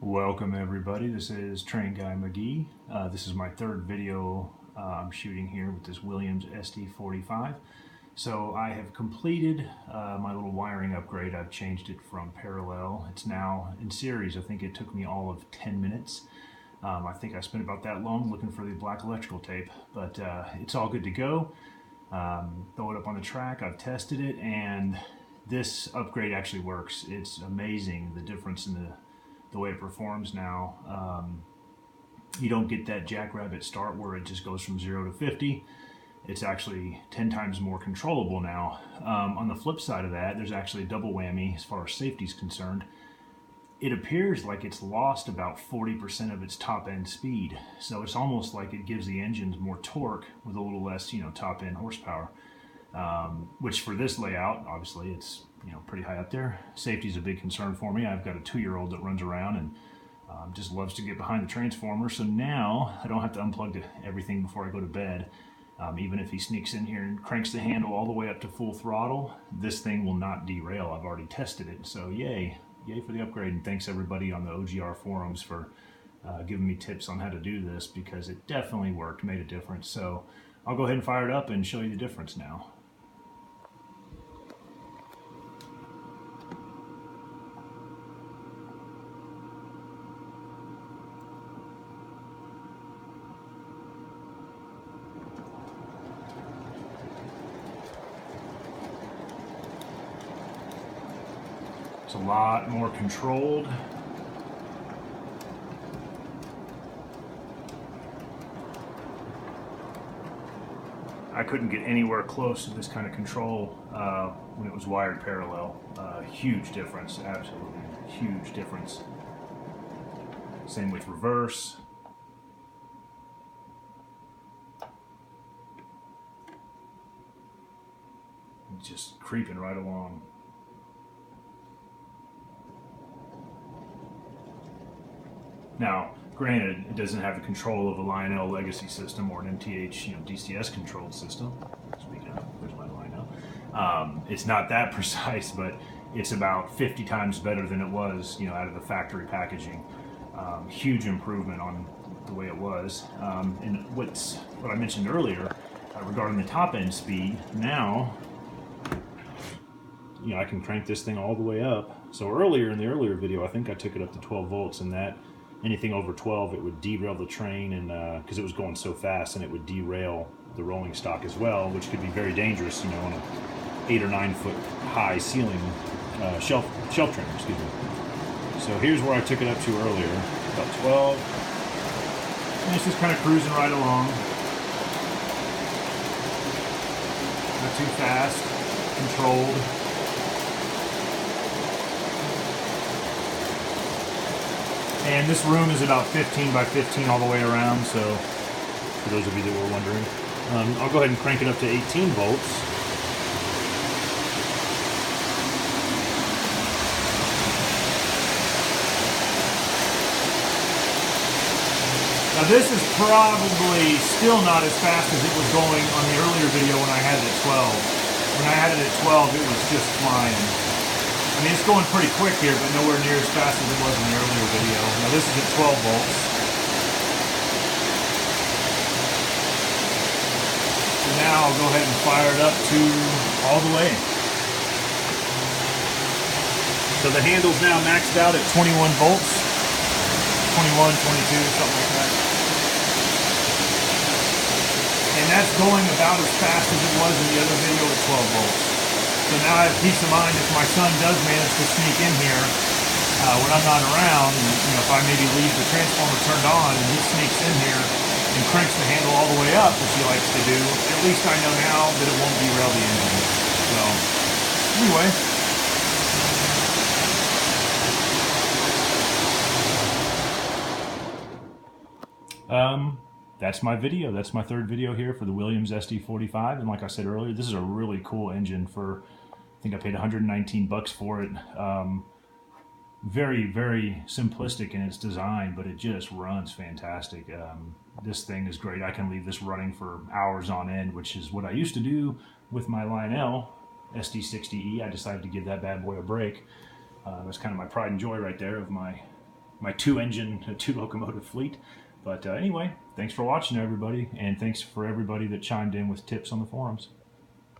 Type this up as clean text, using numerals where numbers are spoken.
Welcome everybody, this is Train Guy McGee. This is my third video I'm shooting here with this Williams SD45. So I have completed my little wiring upgrade. I've changed it from parallel. It's now in series. I think it took me all of 10 minutes. I think I spent about that long looking for the black electrical tape, but it's all good to go. Throw it up on the track, I've tested it, and this upgrade actually works. It's amazing the difference in the way it performs now. You don't get that jackrabbit start where it just goes from 0 to 50. It's actually 10 times more controllable now. On the flip side of that, there's actually a double whammy as far as safety is concerned. It appears like it's lost about 40% of its top end speed. So it's almost like it gives the engines more torque with a little less, top end horsepower. Which for this layout, obviously it's pretty high up there. Safety is a big concern for me. I've got a 2-year-old that runs around and just loves to get behind the transformer. So now I don't have to unplug everything before I go to bed. Even if he sneaks in here and cranks the handle all the way up to full throttle, this thing will not derail. I've already tested it. So yay for the upgrade, and thanks everybody on the OGR forums for giving me tips on how to do this, because it definitely worked, made a difference. So I'll go ahead and fire it up and show you the difference now. It's a lot more controlled. I couldn't get anywhere close to this kind of control when it was wired parallel. Huge difference, absolutely huge difference. Same with reverse. Just creeping right along. Now, granted, it doesn't have the control of a Lionel legacy system or an MTH, DCS controlled system. Speaking of, there's my Lionel. It's not that precise, but it's about 50 times better than it was, out of the factory packaging. Huge improvement on the way it was. And what I mentioned earlier regarding the top end speed, now, I can crank this thing all the way up. So earlier in the earlier video, I think I took it up to 12 volts, and that anything over 12, it would derail the train, and because it was going so fast, and it would derail the rolling stock as well, which could be very dangerous, on an 8 or 9 foot high ceiling shelf train, excuse me. So here's where I took it up to earlier, about 12, and it's just kind of cruising right along. Not too fast, controlled. And this room is about 15 by 15 all the way around, so for those of you that were wondering. I'll go ahead and crank it up to 18 volts. Now this is probably still not as fast as it was going on the earlier video when I had it at 12. When I had it at 12, it was just flying. I mean, it's going pretty quick here, but nowhere near as fast as it was in the earlier video. Now this is at 12 volts. So now I'll go ahead and fire it up to all the way. So the handle's now maxed out at 21 volts. 21, 22, something like that. And that's going about as fast as it was in the other video at 12 volts. So now I have peace of mind if my son does manage to sneak in here when I'm not around, and if I maybe leave the transformer turned on and he sneaks in here and cranks the handle all the way up, which he likes to do, at least I know now that it won't derail the engine. So, anyway. That's my video. That's my third video here for the Williams SD45, and like I said earlier, this is a really cool engine for, I think I paid 119 bucks for it. Very, very simplistic in its design, but it just runs fantastic. This thing is great. I can leave this running for hours on end, which is what I used to do with my Lionel SD60E. I decided to give that bad boy a break. That's kind of my pride and joy right there of my my two-engine, two-locomotive fleet. But anyway, thanks for watching, everybody, and thanks for everybody that chimed in with tips on the forums.